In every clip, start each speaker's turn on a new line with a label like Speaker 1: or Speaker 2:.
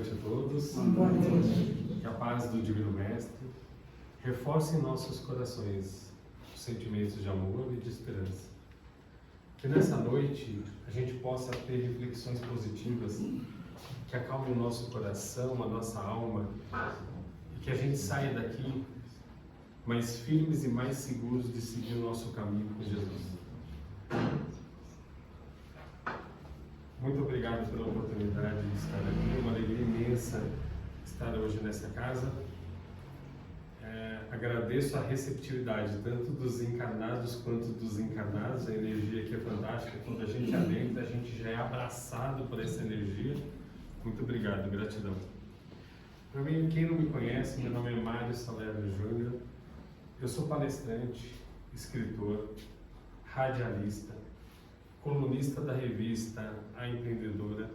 Speaker 1: noite a todos.
Speaker 2: Boa noite.
Speaker 1: Que a paz do Divino Mestre reforce em nossos corações os sentimentos de amor e de esperança. Que nessa noite a gente possa ter reflexões positivas que acalmem o nosso coração, a nossa alma, e que a gente saia daqui mais firmes e mais seguros de seguir o nosso caminho com Jesus. Muito obrigado pela oportunidade de estar aqui, uma alegria imensa estar hoje nessa casa. Agradeço a receptividade tanto dos encarnados quanto dos encarnados, a energia aqui é fantástica, quando a gente adentra, a gente já é abraçado por essa energia. Muito obrigado, gratidão. Para mim, quem não me conhece, meu nome é Mário Salerno Júnior, eu sou palestrante, escritor, radialista, colunista da revista A Empreendedora,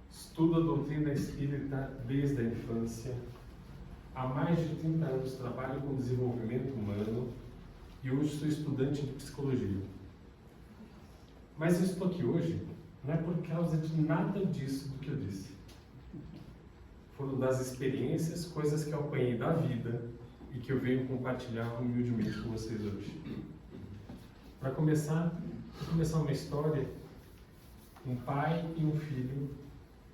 Speaker 1: estudo a doutrina espírita desde a infância, há mais de 30 anos trabalho com desenvolvimento humano e hoje sou estudante de psicologia. Mas eu estou aqui hoje não é por causa de nada disso do que eu disse. Foram das experiências, coisas que eu apanhei da vida e que eu venho compartilhar humildemente com vocês hoje. Para começar, vou começar uma história, um pai e um filho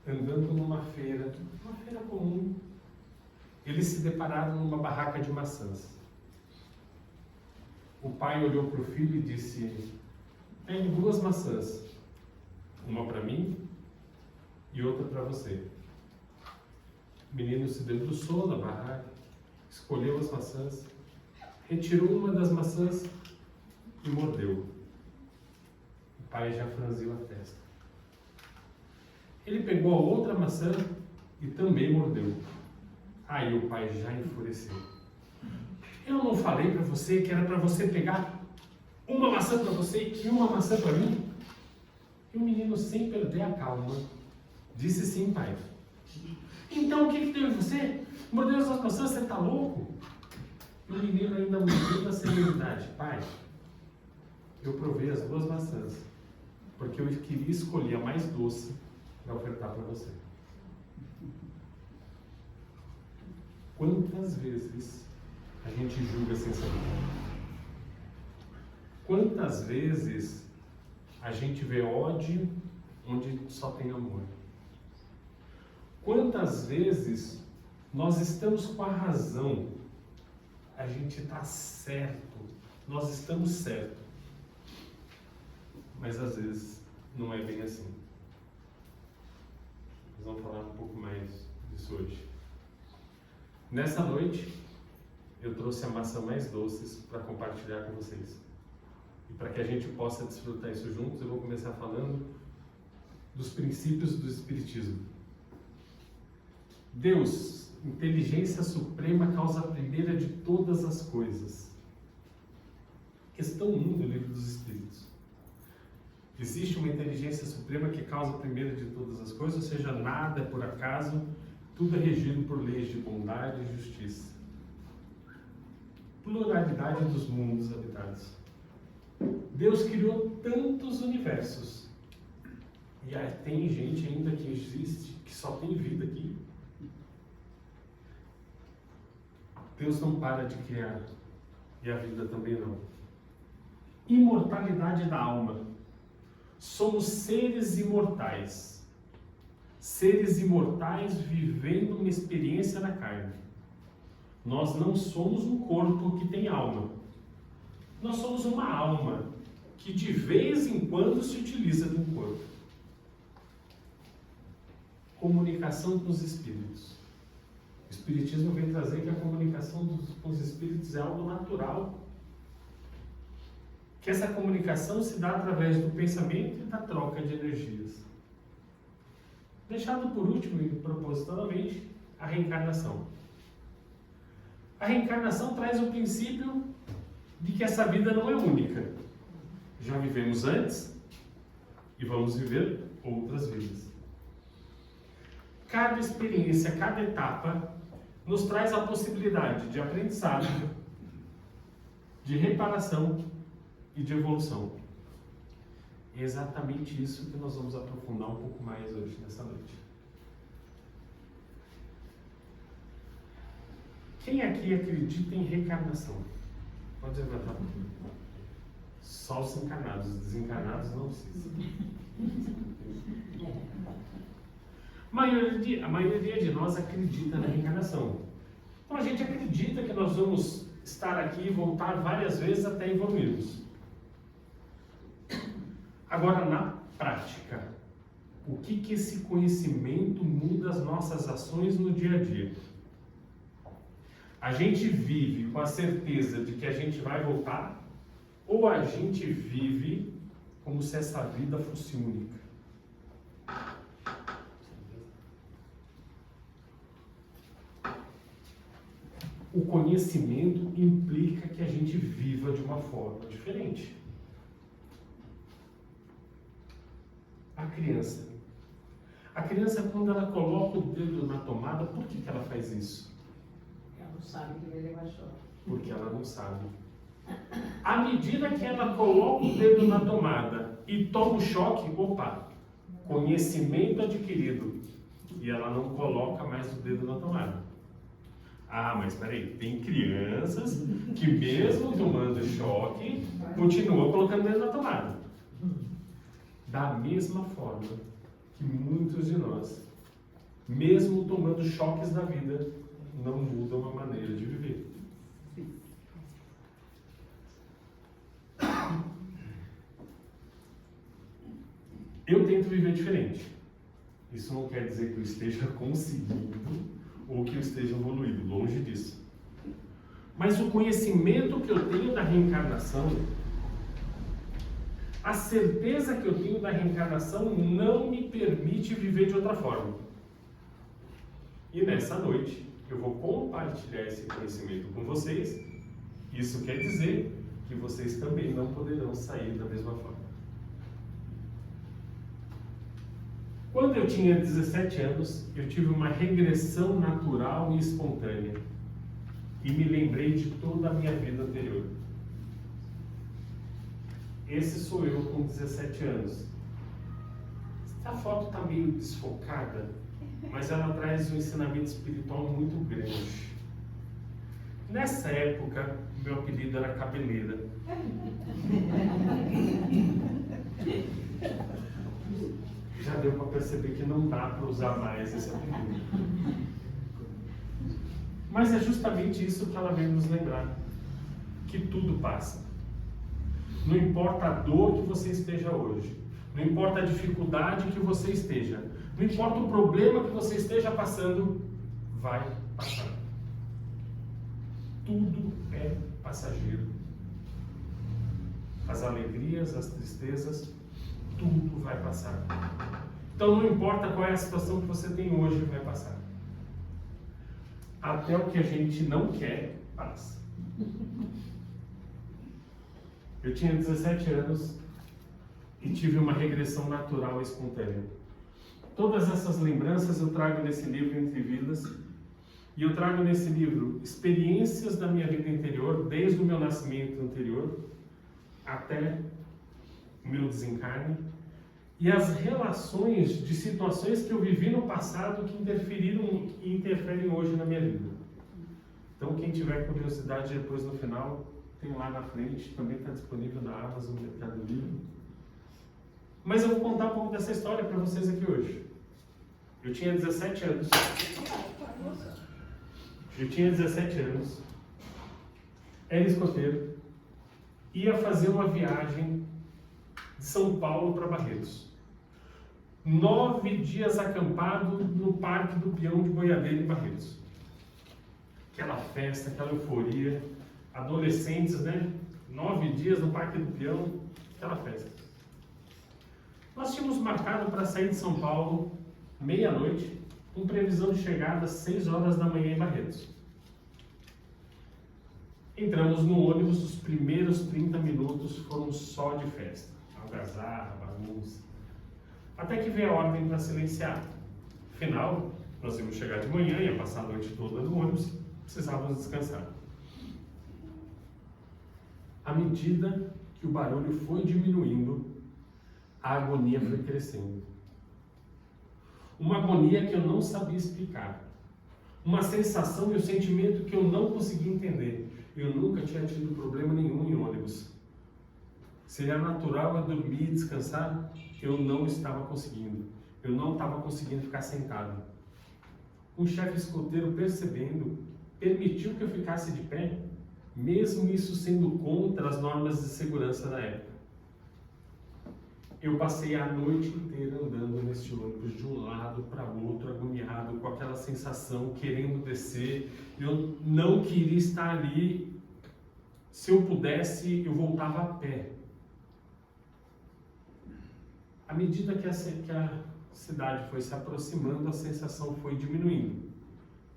Speaker 1: andando numa feira comum. Eles se depararam numa barraca de maçãs. O pai olhou para o filho e disse: tem 2 maçãs, uma para mim e outra para você. O menino se debruçou na barraca, escolheu as maçãs, retirou uma das maçãs e mordeu. O pai já franziu a testa. Ele pegou a outra maçã e também mordeu. Aí o pai já enfureceu. Eu não falei para você que era para você pegar uma maçã para você e uma maçã para mim? E o menino, sem perder a calma, disse: sim, pai. Então o que deu em você? Mordeu as maçãs, você está louco? E o menino ainda mordeu na serenidade: pai, eu provei as 2 maçãs, porque eu queria escolher a mais doce para ofertar para você. Quantas vezes a gente julga sem saber? Quantas vezes a gente vê ódio onde só tem amor? Quantas vezes nós estamos com a razão, a gente está certo, nós estamos certos, mas às vezes não é bem assim. Nós vamos falar um pouco mais disso hoje. Nessa noite, eu trouxe a maçã mais doces para compartilhar com vocês. E para que a gente possa desfrutar isso juntos, eu vou começar falando dos princípios do Espiritismo. Deus, inteligência suprema, causa primeira de todas as coisas. Questão 1 do Livro dos Espíritos. Existe uma inteligência suprema que causa primeira de todas as coisas, ou seja, nada é por acaso, tudo é regido por leis de bondade e justiça. Pluralidade dos mundos habitados. Deus criou tantos universos. E aí tem gente ainda que existe, que só tem vida aqui. Deus não para de criar. E a vida também não. Imortalidade da alma. Somos seres imortais. Seres imortais vivendo uma experiência na carne. Nós não somos um corpo que tem alma. Nós somos uma alma que de vez em quando se utiliza de um corpo. Comunicação com os espíritos. O Espiritismo vem trazer que a comunicação com os espíritos é algo natural. Que essa comunicação se dá através do pensamento e da troca de energias. Deixado por último e propositalmente, a reencarnação. A reencarnação traz o princípio de que essa vida não é única. Já vivemos antes e vamos viver outras vidas. Cada experiência, cada etapa nos traz a possibilidade de aprendizado, de reparação e de evolução. É exatamente isso que nós vamos aprofundar um pouco mais hoje, nessa noite. Quem aqui acredita em reencarnação? Pode levantar um pouquinho. Só os encarnados, os desencarnados não precisam. A maioria de nós acredita na reencarnação. Então a gente acredita que nós vamos estar aqui e voltar várias vezes até evoluirmos. Agora, na prática, o que esse conhecimento muda as nossas ações no dia a dia? A gente vive com a certeza de que a gente vai voltar? Ou a gente vive como se essa vida fosse única? O conhecimento implica que a gente viva de uma forma diferente. A criança, quando ela coloca o dedo na tomada, por que ela faz isso?
Speaker 2: Ela não sabe que vai levar choque.
Speaker 1: Porque ela não sabe. À medida que ela coloca o dedo na tomada e toma o choque, opa, conhecimento adquirido. E ela não coloca mais o dedo na tomada. Ah, mas peraí, tem crianças que mesmo tomando choque, continuam colocando o dedo na tomada. Da mesma forma que muitos de nós, mesmo tomando choques da vida, não mudam a maneira de viver. Eu tento viver diferente. Isso não quer dizer que eu esteja conseguindo ou que eu esteja evoluindo, longe disso. Mas o conhecimento que eu tenho da reencarnação, a certeza que eu tenho da reencarnação não me permite viver de outra forma. E nessa noite eu vou compartilhar esse conhecimento com vocês. Isso quer dizer que vocês também não poderão sair da mesma forma. Quando eu tinha 17 anos, eu tive uma regressão natural e espontânea. E me lembrei de toda a minha vida anterior. Esse sou eu com 17 anos. Essa foto está meio desfocada, mas ela traz um ensinamento espiritual muito grande. Nessa época, meu apelido era Cabeleira. Já deu para perceber que não dá para usar mais esse apelido. Mas é justamente isso que ela vem nos lembrar. Que tudo passa. Não importa a dor que você esteja hoje. Não importa a dificuldade que você esteja. Não importa o problema que você esteja passando, vai passar. Tudo é passageiro. As alegrias, as tristezas, tudo vai passar. Então não importa qual é a situação que você tem hoje, vai passar. Até o que a gente não quer, passa. Eu tinha 17 anos e tive uma regressão natural e espontânea. Todas essas lembranças eu trago nesse livro Entre Vidas. E eu trago nesse livro experiências da minha vida interior, desde o meu nascimento anterior até o meu desencarne, e as relações de situações que eu vivi no passado que interferiram e interferem hoje na minha vida. Então, quem tiver curiosidade, depois no final, tem lá na frente, também está disponível na Amazon, no Mercado Livre. Mas eu vou contar um pouco dessa história para vocês aqui hoje. Eu tinha 17 anos. Era escoteiro, ia fazer uma viagem de São Paulo para Barretos. 9 dias acampado no Parque do Peão de Boiadeiro em Barretos. Aquela festa, aquela euforia, adolescentes, né? 9 dias no Parque do Peão, aquela festa. Nós tínhamos marcado para sair de São Paulo meia-noite, com previsão de chegada às 6 horas da manhã em Barretos. Entramos no ônibus, os primeiros 30 minutos foram só de festa, algazarra, bagunça. Até que veio a ordem para silenciar. Afinal, nós íamos chegar de manhã, ia passar a noite toda no ônibus, precisávamos descansar. À medida que o barulho foi diminuindo, a agonia foi crescendo. Uma agonia que eu não sabia explicar. uma sensação e um sentimento que eu não conseguia entender. Eu nunca tinha tido problema nenhum em ônibus. Seria natural eu dormir e descansar, eu não estava conseguindo. Eu não estava conseguindo ficar sentado. O chefe escoteiro, percebendo, permitiu que eu ficasse de pé, mesmo isso sendo contra as normas de segurança da época. Eu passei a noite inteira andando neste ônibus de um lado para o outro, agoniado, com aquela sensação, querendo descer. Eu não queria estar ali. Se eu pudesse, eu voltava a pé. À medida que a cidade foi se aproximando, a sensação foi diminuindo.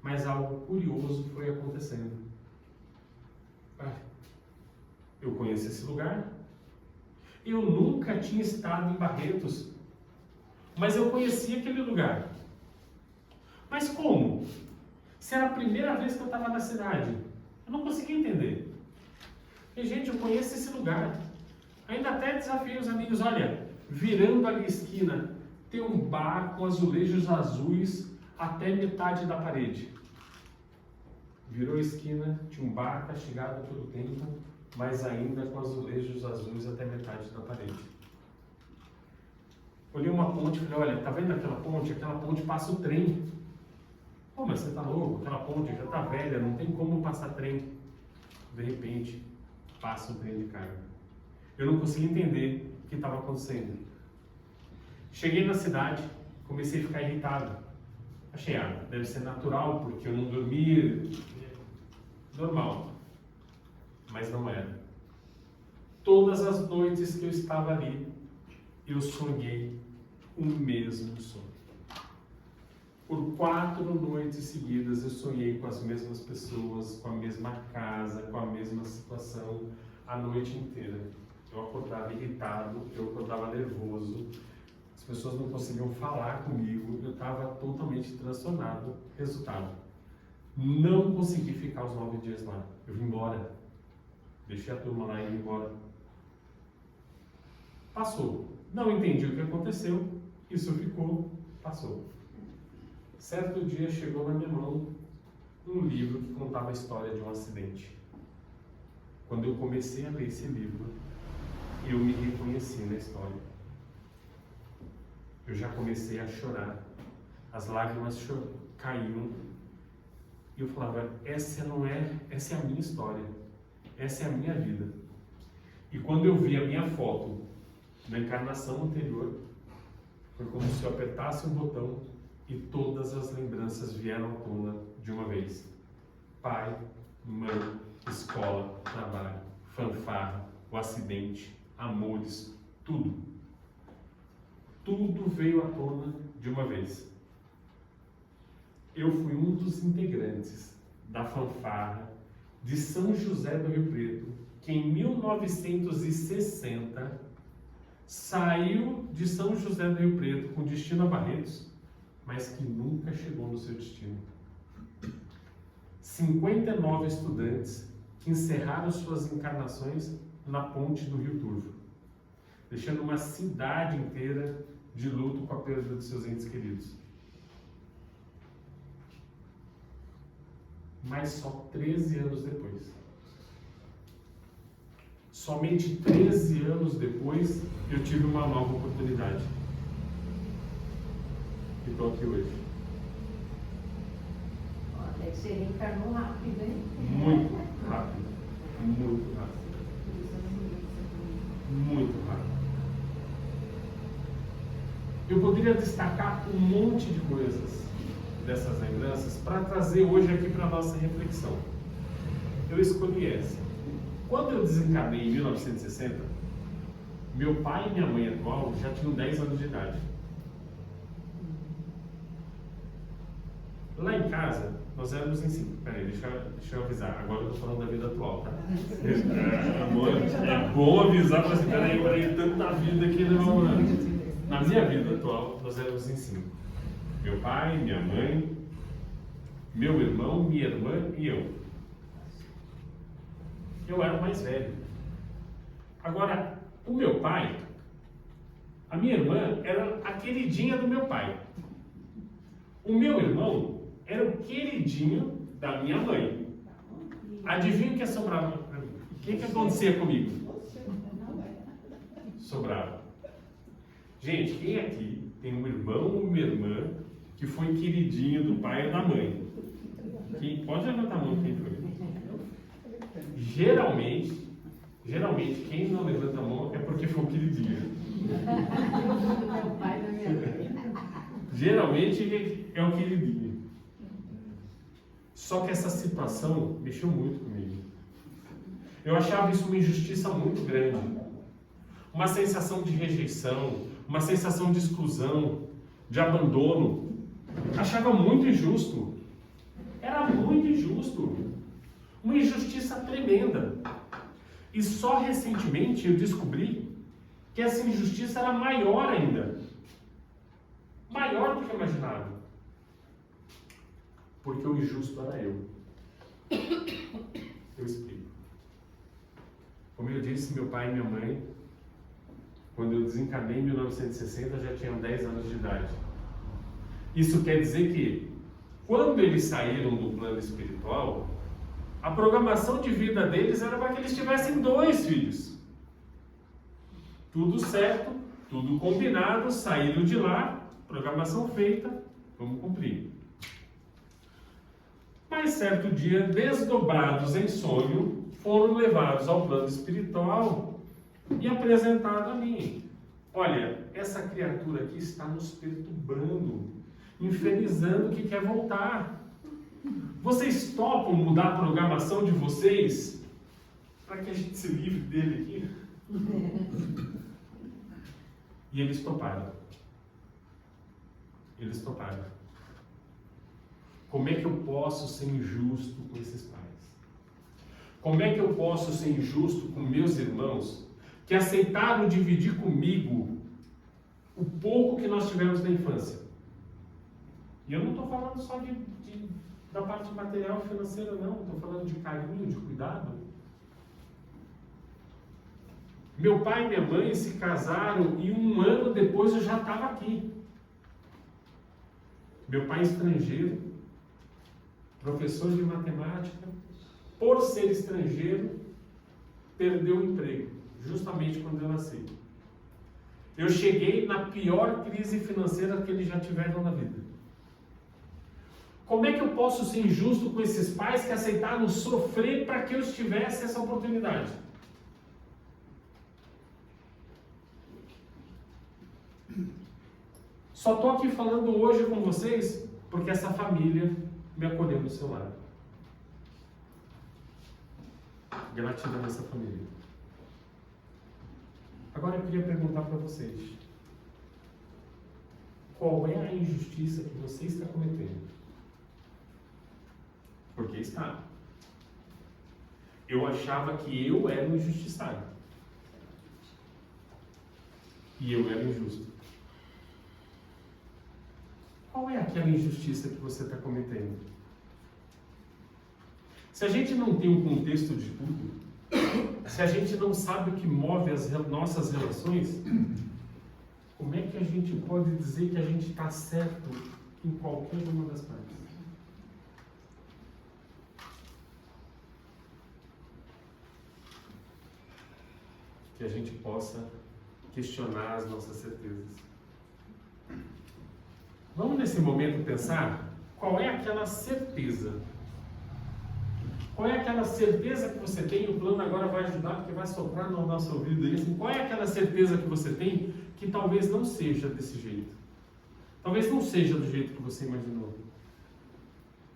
Speaker 1: Mas algo curioso foi acontecendo. Eu conheço esse lugar. Eu nunca tinha estado em Barretos, mas eu conhecia aquele lugar. Mas como? Se era a primeira vez que eu estava na cidade, eu não conseguia entender. E, gente, eu conheço esse lugar. Ainda até desafiei os amigos, olha, virando ali a esquina, tem um bar com azulejos azuis até metade da parede. Virou a esquina, tinha um bar castigado pelo tempo, mas ainda com azulejos azuis até metade da parede. Olhei uma ponte e falei, olha, tá vendo aquela ponte? Aquela ponte passa o trem. Pô, mas você tá louco? Aquela ponte já tá velha, não tem como passar trem. De repente, passa um trem de carga. Eu não conseguia entender o que estava acontecendo. Cheguei na cidade, comecei a ficar irritado. Achei, deve ser natural, porque eu não dormi. Normal. Mas não era. Todas as noites que eu estava ali, eu sonhei o mesmo sonho. Por 4 noites seguidas eu sonhei com as mesmas pessoas, com a mesma casa, com a mesma situação, a noite inteira. Eu acordava irritado, eu acordava nervoso, as pessoas não conseguiam falar comigo, eu estava totalmente transtornado. Resultado, não consegui ficar os 9 dias lá, eu vim embora. Deixei a turma lá e vim embora. Passou. Não entendi o que aconteceu. Isso ficou. Passou. Certo dia chegou na minha mão um livro que contava a história de um acidente. Quando eu comecei a ler esse livro, eu me reconheci na história. Eu já comecei a chorar. As lágrimas caíam. E eu falava, essa é a minha história. Essa é a minha vida. E quando eu vi a minha foto na encarnação anterior, foi como se eu apertasse um botão e todas as lembranças vieram à tona de uma vez. Pai, mãe, escola, trabalho, fanfarra, o acidente, amores, tudo. Tudo veio à tona de uma vez. Eu fui um dos integrantes da fanfarra de São José do Rio Preto, que em 1960 saiu de São José do Rio Preto com destino a Barretos, mas que nunca chegou no seu destino. 59 estudantes que encerraram suas encarnações na ponte do Rio Turvo, deixando uma cidade inteira de luto com a perda de seus entes queridos. Mas só 13 anos depois. Somente 13 anos depois, eu tive uma nova oportunidade. E estou aqui hoje.
Speaker 2: Olha, você reencarnou rápido, hein?
Speaker 1: Muito rápido. Muito rápido. Muito rápido. Eu poderia destacar um monte de coisas dessas lembranças para trazer hoje aqui para a nossa reflexão. Eu escolhi essa. Quando eu desencarnei em 1960, meu pai e minha mãe atual já tinham 10 anos de idade. Lá em casa, nós éramos em 5. Peraí, deixa eu avisar. Agora eu tô falando da vida atual, tá? Amor, é bom avisar para você, peraí, tanta vida aqui, não. Na minha vida atual, nós éramos em 5. Meu pai, minha mãe, meu irmão, minha irmã e eu. Eu era o mais velho. Agora, o meu pai, a minha irmã era a queridinha do meu pai. O meu irmão era o queridinho da minha mãe. Adivinha o que sobrava para mim? O que acontecia comigo? Sobrava. Gente, quem aqui tem um irmão ou uma irmã que foi queridinho do pai ou da mãe? Quem pode levantar a mão quem foi? Geralmente, quem não levanta a mão é porque foi o queridinho.
Speaker 2: Meu pai da minha mãe.
Speaker 1: Geralmente é o queridinho. Só que essa situação mexeu muito comigo. Eu achava isso uma injustiça muito grande. Uma sensação de rejeição, uma sensação de exclusão, de abandono. Achava muito injusto. Era muito injusto. Uma injustiça tremenda. E só recentemente eu descobri que essa injustiça era maior ainda. Maior do que eu imaginava. Porque o injusto era eu. Eu explico. Como eu disse, meu pai e minha mãe, quando eu desencarnei em 1960, já tinham 10 anos de idade. Isso quer dizer que, quando eles saíram do plano espiritual, a programação de vida deles era para que eles tivessem 2 filhos. Tudo certo, tudo combinado, saíram de lá, programação feita, vamos cumprir. Mas certo dia, desdobrados em sonho, foram levados ao plano espiritual e apresentados a mim. Olha, essa criatura aqui está nos perturbando, infernizando que quer voltar. Vocês topam mudar a programação de vocês para que a gente se livre dele aqui? E eles toparam. Eles toparam. Como é que eu posso ser injusto com esses pais? Como é que eu posso ser injusto com meus irmãos que aceitaram dividir comigo o pouco que nós tivemos na infância? E eu não estou falando só da parte material e financeira, não. Estou falando de carinho, de cuidado. Meu pai e minha mãe se casaram e 1 ano depois eu já estava aqui. Meu pai estrangeiro, professor de matemática, por ser estrangeiro, perdeu o emprego, justamente quando eu nasci. Eu cheguei na pior crise financeira que eles já tiveram na vida. Como é que eu posso ser injusto com esses pais que aceitaram sofrer para que eu tivesse essa oportunidade? Só estou aqui falando hoje com vocês porque essa família me acolheu no seu lar. Gratidão a essa família. Agora eu queria perguntar para vocês: qual é a injustiça que você está cometendo? Porque está. Eu achava que eu era um injustiçado. E eu era injusto. Qual é aquela injustiça que você está cometendo? Se a gente não tem um contexto de tudo, se a gente não sabe o que move as nossas relações, como é que a gente pode dizer que a gente está certo em qualquer uma das partes? Que a gente possa questionar as nossas certezas. Vamos nesse momento pensar qual é aquela certeza. Qual é aquela certeza que você tem? O plano agora vai ajudar porque vai soprar no nosso ouvido. Assim, qual é aquela certeza que você tem que talvez não seja desse jeito? Talvez não seja do jeito que você imaginou.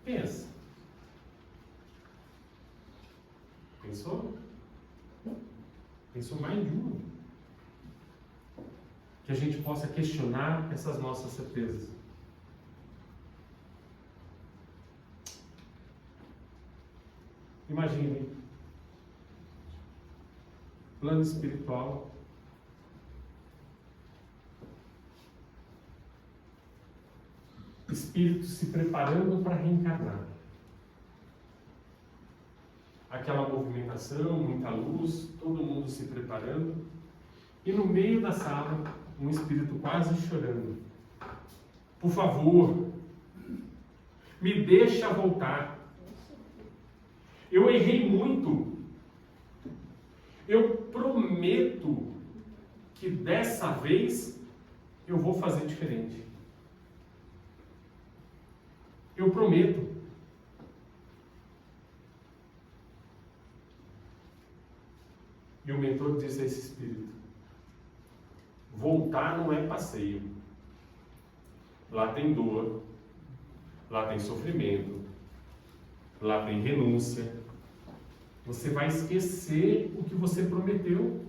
Speaker 1: Pensa. Pensou? Pensou mais de uma. Que a gente possa questionar essas nossas certezas. Imagine, plano espiritual, espírito se preparando para reencarnar. Aquela movimentação, muita luz, todo mundo se preparando, e no meio da sala, um espírito quase chorando. Por favor, Me deixa voltar. Eu errei muito. Eu prometo que dessa vez eu vou fazer diferente. Eu prometo. E o mentor diz a esse espírito: voltar não é passeio. Lá tem dor, lá tem sofrimento, lá tem renúncia. Você vai esquecer o que você prometeu.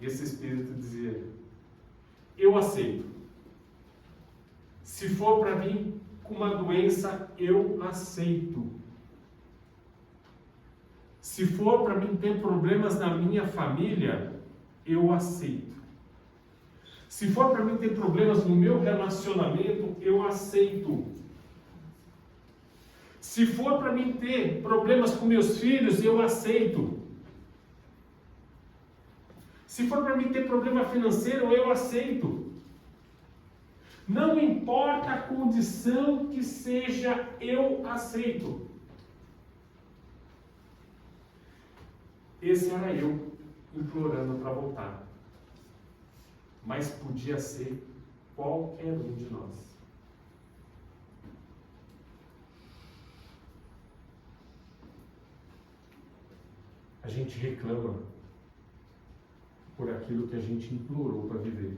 Speaker 1: Esse espírito dizia: eu aceito. Se for para mim com uma doença, eu aceito. Se for para mim ter problemas na minha família, eu aceito. Se for para mim ter problemas no meu relacionamento, eu aceito. Se for para mim ter problemas com meus filhos, eu aceito. Se for para mim ter problema financeiro, eu aceito. Não importa a condição que seja, eu aceito. Esse era eu, implorando para voltar. Mas podia ser qualquer um de nós. A gente reclama por aquilo que a gente implorou para viver.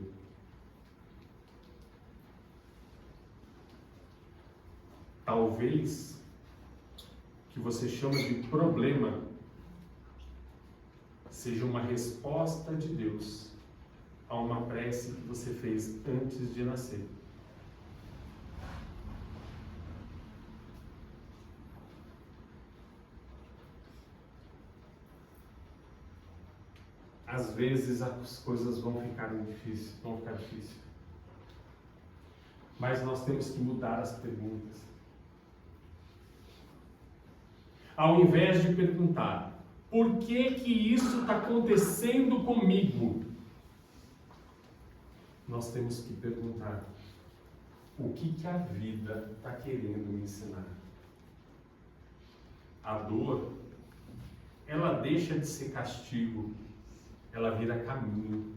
Speaker 1: Talvez que você chama de problema seja uma resposta de Deus a uma prece que você fez antes de nascer. Às vezes as coisas vão ficar difíceis. Mas nós temos que mudar as perguntas. Ao invés de perguntar: por que isso está acontecendo comigo? Nós temos que perguntar: o que a vida está querendo me ensinar? A dor, ela deixa de ser castigo, ela vira caminho.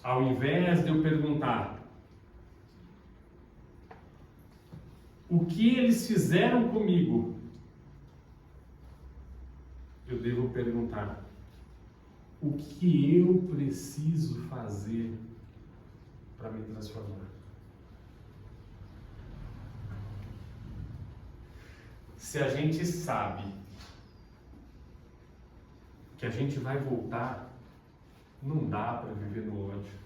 Speaker 1: Ao invés de eu perguntar: o que eles fizeram comigo? Eu devo perguntar: o que eu preciso fazer para me transformar? Se a gente sabe que a gente vai voltar, não dá para viver no ódio.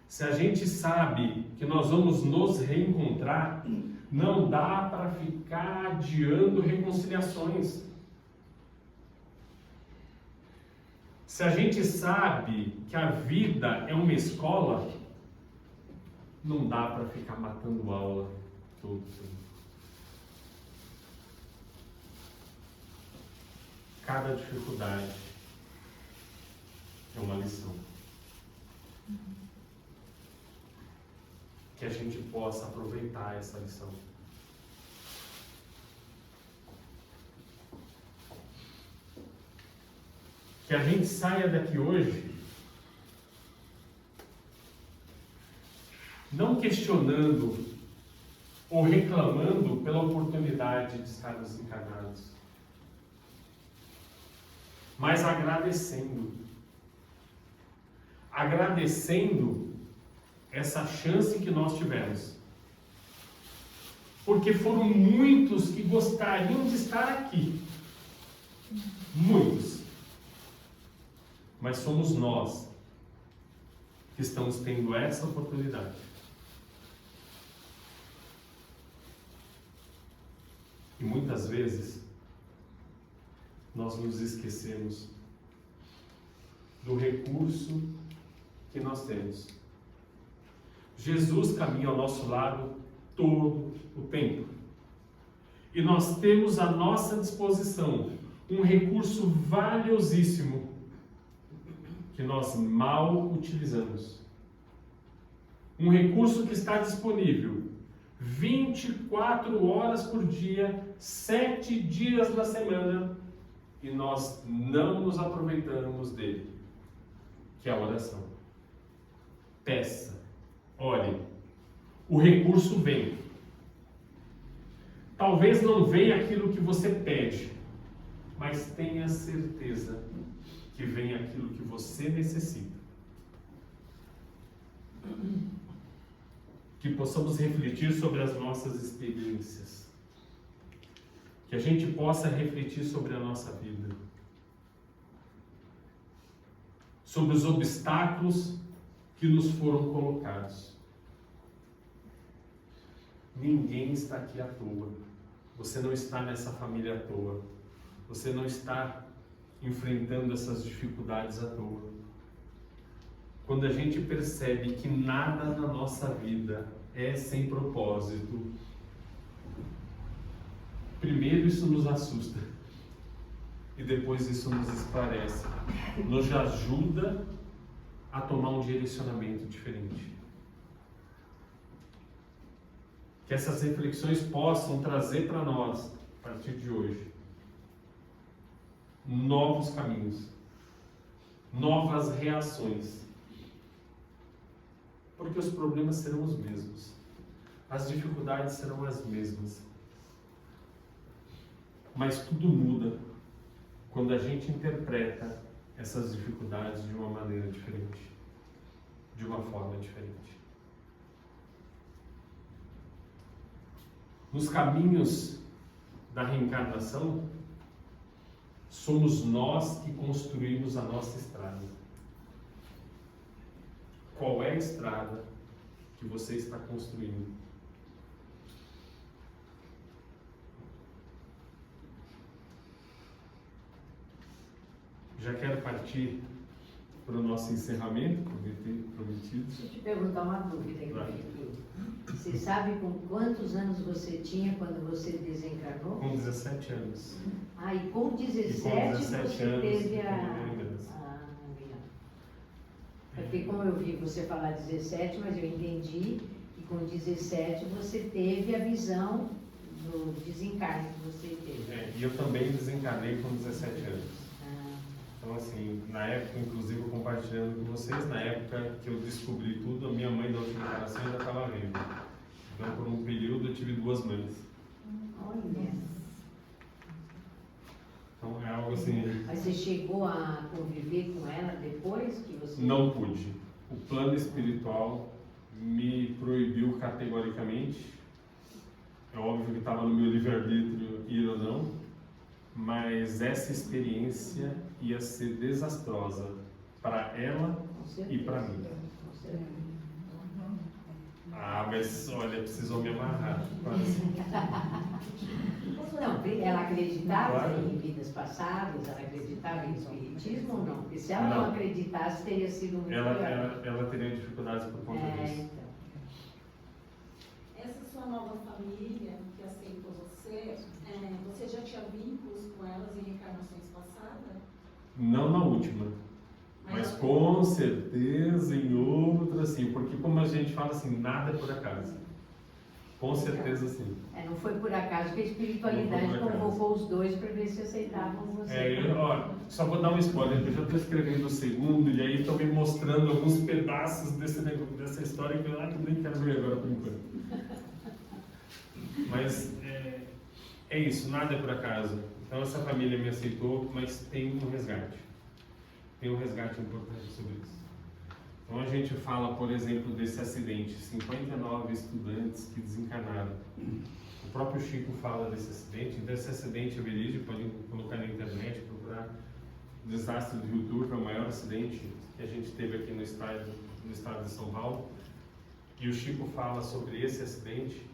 Speaker 1: Se a gente sabe que nós vamos nos reencontrar, não dá para ficar adiando reconciliações. Se a gente sabe que a vida é uma escola, não dá para ficar matando aula todo tempo. Cada dificuldade é uma lição. Que a gente possa aproveitar essa lição. Que a gente saia daqui hoje não questionando ou reclamando pela oportunidade de estarmos encarnados, mas agradecendo. Agradecendo essa chance que nós tivemos. Porque foram muitos que gostariam de estar aqui. Muitos. Mas somos nós que estamos tendo essa oportunidade. E muitas vezes nós nos esquecemos do recurso que nós temos. Jesus caminha ao nosso lado todo o tempo. E nós temos à nossa disposição um recurso valiosíssimo, que nós mal utilizamos. Um recurso que está disponível 24 horas por dia, 7 dias na semana, e nós não nos aproveitamos dele, que é a oração. Peça, ore. O recurso vem. Talvez não venha aquilo que você pede, mas tenha certeza que vem aquilo que você necessita. Que possamos refletir sobre as nossas experiências. Que a gente possa refletir sobre a nossa vida. Sobre os obstáculos que nos foram colocados. Ninguém está aqui à toa. Você não está nessa família à toa. Você não está enfrentando essas dificuldades à toa. Quando a gente percebe que nada na nossa vida é sem propósito, primeiro isso nos assusta e depois isso nos esclarece, nos ajuda a tomar um direcionamento diferente. Que essas reflexões possam trazer para nós, a partir de hoje, novos caminhos, novas reações. Porque os problemas serão os mesmos, as dificuldades serão as mesmas. Mas tudo muda quando a gente interpreta essas dificuldades de uma maneira diferente, de uma forma diferente. Nos caminhos da reencarnação, somos nós que construímos a nossa estrada. Qual é a estrada que você está construindo? Já quero partir para o nosso encerramento, prometido.
Speaker 2: Deixa eu te perguntar uma dúvida aqui.
Speaker 1: Vai.
Speaker 2: Você sabe com quantos anos você tinha quando você desencarnou?
Speaker 1: Com 17 anos.
Speaker 2: Ah, e com 17,
Speaker 1: E com 17
Speaker 2: você
Speaker 1: anos,
Speaker 2: teve a...
Speaker 1: legal.
Speaker 2: Porque como eu vi você falar 17, mas eu entendi que com 17 você teve a visão do desencarne que você teve.
Speaker 1: E eu também desencarnei com 17 anos. Então, assim, na época, inclusive, eu compartilhando com vocês, na época que eu descobri tudo, a minha mãe da última encarnação ainda estava viva. Então, por um período, eu tive 2 mães.
Speaker 2: Olha.
Speaker 1: Então, é algo assim...
Speaker 2: Mas você chegou a conviver com ela depois que você...
Speaker 1: Não pude. O plano espiritual me proibiu categoricamente. É óbvio que estava no meu livre-arbítrio ir ou não, mas essa experiência ia ser desastrosa para ela e para mim. Ah, mas olha, precisou me amarrar. Quase.
Speaker 2: Não, ela acreditava
Speaker 1: Claro.
Speaker 2: em vidas passadas, ela acreditava em espiritismo ou não? Porque se ela não
Speaker 1: Não.
Speaker 2: acreditasse, teria sido muito
Speaker 1: Ela,
Speaker 2: pior.
Speaker 1: ela teria dificuldades por conta disso.
Speaker 2: Então.
Speaker 3: Essa sua nova família que aceitou você, você já tinha vínculos com elas em encarnações passadas?
Speaker 1: Não na última, mas com certeza em outras sim, porque como a gente fala assim, nada é por acaso. Com certeza sim.
Speaker 2: Não foi por acaso que a
Speaker 1: Não
Speaker 2: espiritualidade
Speaker 1: foi por acaso.
Speaker 2: convocou os dois para ver se aceitavam você.
Speaker 1: Só vou dar um spoiler, eu já estou escrevendo o segundo e aí estão me mostrando alguns pedaços dessa história que eu nem quero ver agora por enquanto. Mas é isso, nada é por acaso. Então essa família me aceitou, mas tem um resgate. Tem um resgate importante sobre isso. Então a gente fala, por exemplo, desse acidente, 59 estudantes que desencarnaram. O próprio Chico fala desse acidente, então esse acidente é verídico, podem colocar na internet, procurar desastre do Rio Turvo, é o maior acidente que a gente teve aqui no estado de São Paulo. E o Chico fala sobre esse acidente,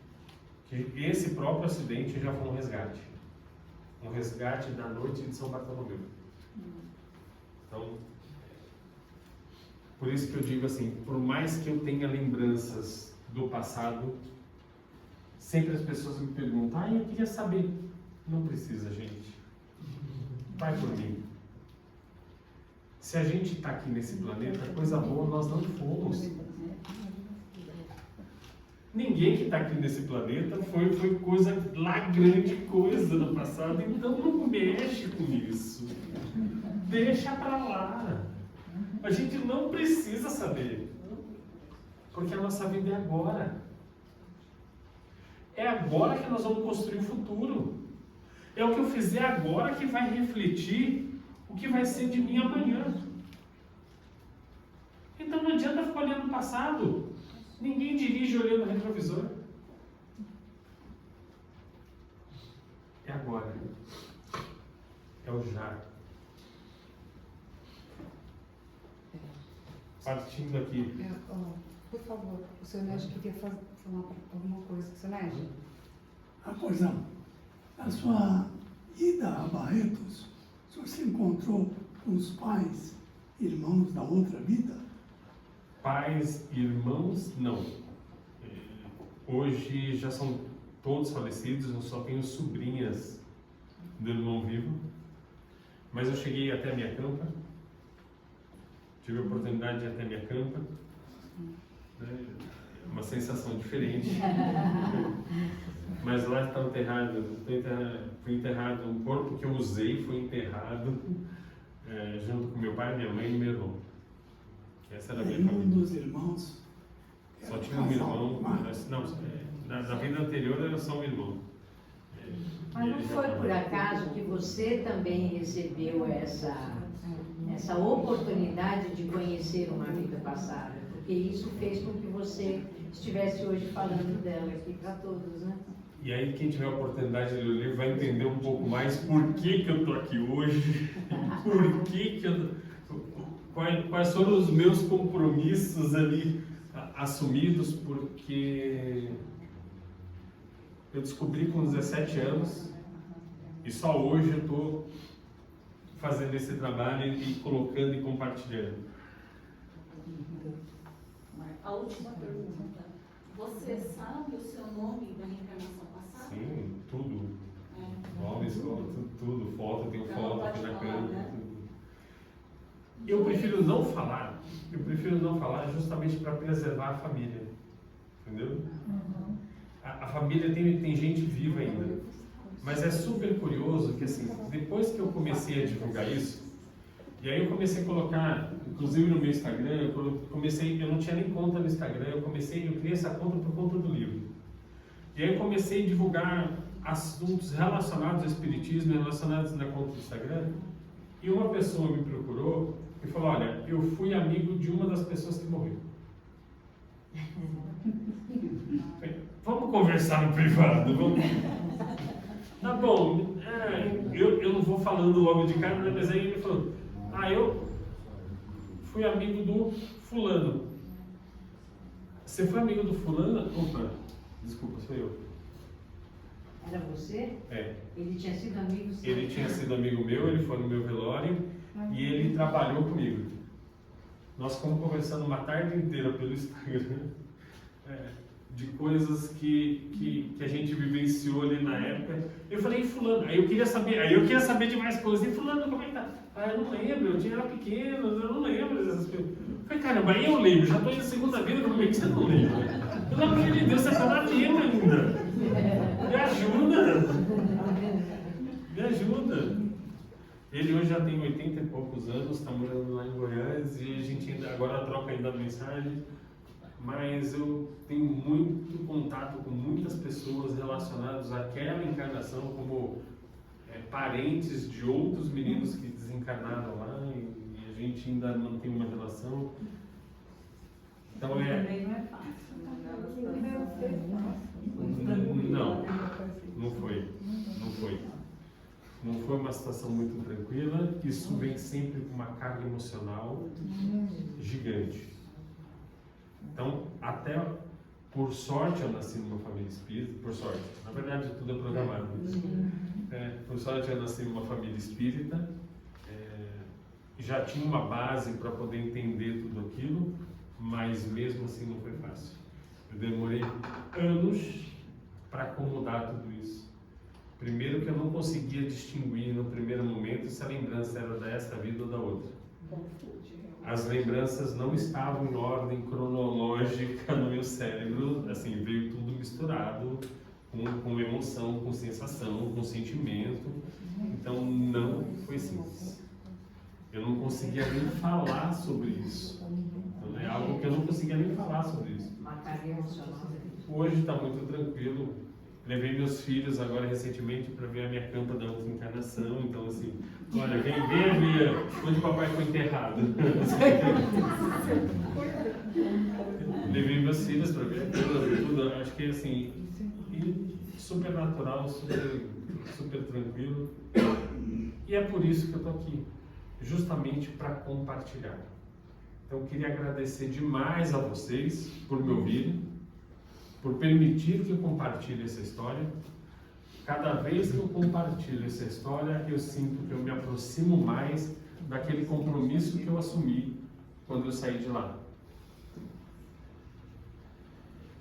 Speaker 1: que esse próprio acidente já foi um resgate da noite de São Bartolomeu. Então, por isso que eu digo assim, por mais que eu tenha lembranças do passado, sempre as pessoas me perguntam, eu queria saber. Não precisa, gente. Vai por mim. Se a gente está aqui nesse planeta, coisa boa nós não fomos. Ninguém que está aqui nesse planeta foi coisa lá, grande coisa no passado, então não mexe com isso. Deixa pra lá. A gente não precisa saber, porque a nossa vida é agora. É agora que nós vamos construir o futuro. É o que eu fizer agora que vai refletir o que vai ser de mim amanhã. Então não adianta ficar olhando o passado. Ninguém dirige olhando o retrovisor. É agora. É o já. Partindo aqui.
Speaker 4: Por favor, o senhor Négio queria falar alguma coisa. Senhor Négio?
Speaker 5: Pois não. Na sua ida a Barretos, o senhor se encontrou com os pais, irmãos da outra vida?
Speaker 1: Pais, irmãos, não. Hoje já são todos falecidos, eu só tenho sobrinhas do irmão vivo. Mas eu cheguei até a minha campa, tive a oportunidade de ir até a minha campa. Uma sensação diferente. Mas lá está enterrado, fui enterrado, um corpo que eu usei foi enterrado junto com meu pai, minha mãe e meu irmão. Essa era a minha
Speaker 5: Um
Speaker 1: família.
Speaker 5: dos irmãos.
Speaker 1: Só tinha um irmão. Não, na vida anterior era só um irmão.
Speaker 2: Mas não foi por acaso que você também recebeu essa oportunidade de conhecer uma vida passada? Porque isso fez com que você estivesse hoje falando dela aqui para todos, né?
Speaker 1: E aí quem tiver a oportunidade de ler o livro vai entender um pouco mais por que eu estou aqui hoje, por que quais foram os meus compromissos ali assumidos, porque eu descobri com 17 anos e só hoje eu estou fazendo esse trabalho e colocando e compartilhando.
Speaker 3: A última pergunta. Você sabe o seu nome da reencarnação passada?
Speaker 1: Sim, tudo. Nome, escola, tudo. Foto, tenho foto aqui na câmera.
Speaker 3: Né?
Speaker 1: Eu prefiro não falar. Justamente para preservar a família. Entendeu? A família tem gente viva ainda. Mas é super curioso que, assim, depois que eu comecei a divulgar isso, e aí eu comecei a colocar, inclusive no meu Instagram, eu não tinha nem conta no Instagram, eu criei essa conta por conta do livro. E aí eu comecei a divulgar assuntos relacionados ao espiritismo, relacionados na conta do Instagram, e uma pessoa me procurou e falou, olha, eu fui amigo de uma das pessoas que morreu. Vamos conversar no privado, vamos... Tá bom, eu não vou falando logo de cara, mas aí ele falou, eu fui amigo do fulano. Você foi amigo do fulano? Opa, desculpa, sou eu.
Speaker 2: Era você?
Speaker 1: É.
Speaker 2: Ele tinha sido amigo seu?
Speaker 1: Ele tinha sido amigo meu, ele foi no meu velório e ele trabalhou comigo. Nós ficamos conversando uma tarde inteira pelo Instagram de coisas que a gente vivenciou ali na época. Eu falei, fulano, aí eu queria saber de mais coisas. E fulano, como é que tá? Eu não lembro, eu era pequeno, eu não lembro dessas coisas. Eu falei, caramba, aí eu lembro, já estou em segunda vida, como é que você não lembra? Pelo amor de Deus, você está na vida ainda. Me ajuda. Me ajuda. Ele hoje já tem 80 e poucos anos, está morando lá em Goiás e a gente agora troca ainda mensagem. Mas eu tenho muito contato com muitas pessoas relacionadas àquela encarnação, como parentes de outros meninos que desencarnaram lá e a gente ainda mantém uma relação. Então
Speaker 4: Também não é fácil.
Speaker 1: Não foi. Não foi uma situação muito tranquila. Isso vem sempre com uma carga emocional gigante. Então, até por sorte eu nasci numa família espírita, por sorte, na verdade tudo é programado. Por sorte eu nasci numa família espírita, já tinha uma base para poder entender tudo aquilo, mas mesmo assim não foi fácil. Eu demorei anos para acomodar tudo isso. Primeiro que eu não conseguia distinguir no primeiro momento se a lembrança era dessa vida ou da outra. as lembranças não estavam em ordem cronológica no meu cérebro, assim, veio tudo misturado com emoção, com sensação, com sentimento. Então não foi simples. Eu não conseguia nem falar sobre isso. Então, é algo que eu não conseguia nem falar sobre isso.
Speaker 2: Uma carga emocional.
Speaker 1: Hoje está muito tranquilo. Levei meus filhos agora recentemente para ver a minha campa da outra encarnação. Então, assim, olha, vem ver onde o papai foi enterrado. Levei meus filhos para ver tudo. Acho que, assim, e super natural, super tranquilo. E é por isso que eu estou aqui, justamente para compartilhar. Então, eu queria agradecer demais a vocês por me ouvirem, por permitir que eu compartilhe essa história. Cada vez que eu compartilho essa história, eu sinto que eu me aproximo mais daquele compromisso que eu assumi quando eu saí de lá.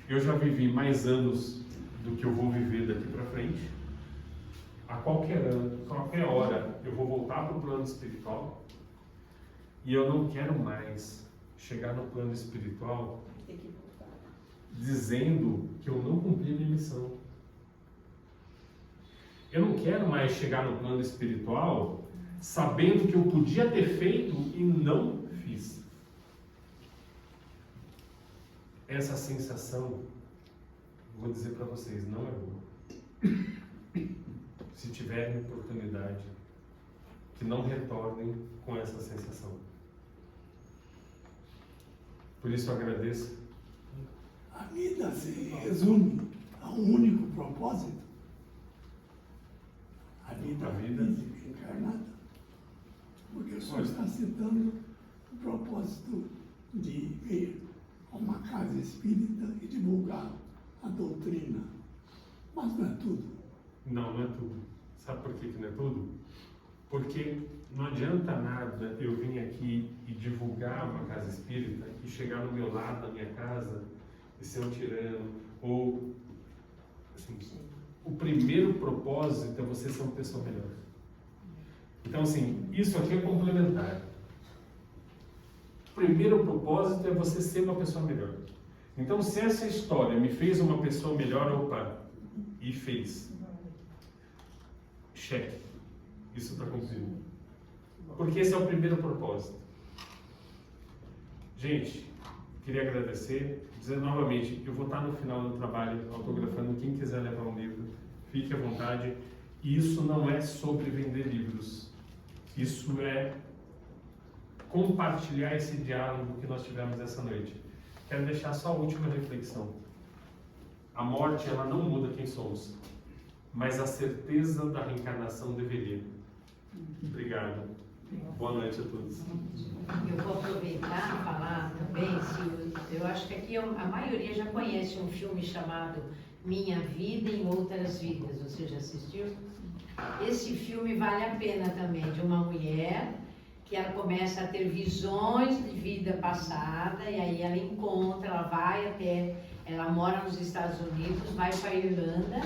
Speaker 1: Eu já vivi mais anos do que eu vou viver daqui para frente. A qualquer hora, eu vou voltar para o plano espiritual e eu não quero mais chegar no plano espiritual dizendo que eu não cumpri minha missão. Eu não quero mais chegar no plano espiritual sabendo que eu podia ter feito e não fiz. Essa sensação, vou dizer para vocês, não é boa. Se tiverem oportunidade, que não retornem com essa sensação. Por isso eu agradeço.
Speaker 5: A vida se resume a um único propósito. A vida física encarnada. Porque o senhor está citando o propósito de ir a uma casa espírita e divulgar a doutrina. Mas não é tudo.
Speaker 1: Não, não é tudo. Sabe por que não é tudo? Porque não adianta nada eu vir aqui e divulgar uma casa espírita e chegar no meu lado, na minha casa, e ser um tirano, ou assim, o primeiro propósito é você ser uma pessoa melhor. Então, assim, isso aqui é complementar. O primeiro propósito é você ser uma pessoa melhor. Então, se essa história me fez uma pessoa melhor, opa, e fez. Cheque. Isso está cumprido. Porque esse é o primeiro propósito. Gente, queria agradecer, dizer novamente, eu vou estar no final do trabalho autografando, quem quiser levar um livro, fique à vontade. Isso não é sobre vender livros, isso é compartilhar esse diálogo que nós tivemos essa noite. Quero deixar só a última reflexão. A morte, ela não muda quem somos, mas a certeza da reencarnação deveria. Obrigado. Boa noite a todos.
Speaker 2: Eu vou aproveitar e falar também, eu acho que aqui a maioria já conhece um filme chamado Minha Vida em Outras Vidas. Você já assistiu? Esse filme vale a pena também, de uma mulher que ela começa a ter visões de vida passada e aí ela encontra, ela vai até, ela mora nos Estados Unidos, vai para a Irlanda